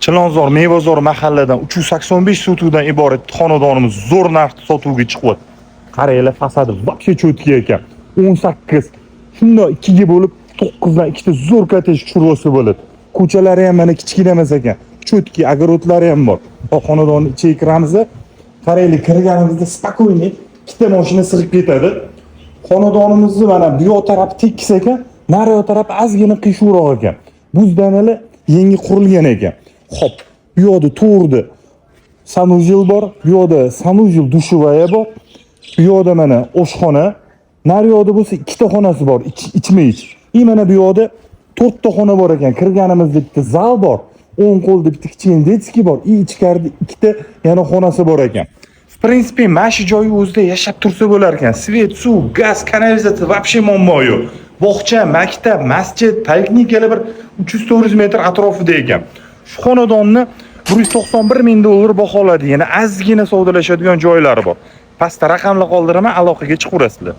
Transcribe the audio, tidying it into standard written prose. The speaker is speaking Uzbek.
Chilonzor Mevazor mahalladan 385 sotukdan iborat xonadonimiz zo'r narxda sotuvga chiqyapti. Qaranglar, fasadi вообще cho'tki ekan. 18. Shunday ikkiga bo'lib 9 dan ikkita zo'r kotej churvosi bo'ladi. Ko'chalari ham mana kichkina emas ekan. Cho'tki agorodlari ham bor. Xonadonni ichiga kiramiz. Qaranglar, kirganimizda spokойный ikkita mashina sig'ib ketadi. Xonadonimizni mana bu yoq tarafi tekis ekan, nari yoq tarafi ozgina qiyshuvroq ekan. Buzdanalar yangi qurilgan ekan. Xo'p, bu yoqda to'g'rida sanuzil bor, bu yoqda sanuzil dushevaya bor. Bu yoqda mana oshxona, nari yoqda bo'lsa ikkita xonasi bor, ichma-ich. Mana bu yoqda 4 ta xona bor ekan. Kirganimizda bitta zal bor, o'ng qo'lda bitta kichkina detskiy bor, ichkarida ikkita yana xonasi bor ekan. В принципе, mana shu joyi o'zida yashab tursa bo'lar ekan. Svet, suv, gaz, kanalizatsiya вообще muammo yo'q. Bog'cha, maktab, masjid, poliklinikalar bir 300-400 metr atrofida ekan. Shu xonadonni 191 ming dollar baholadi. Yana ozgina savdolashadigan joylari bor. Pastda raqamlar qoldiraman, aloqaga chiqaverasizlar.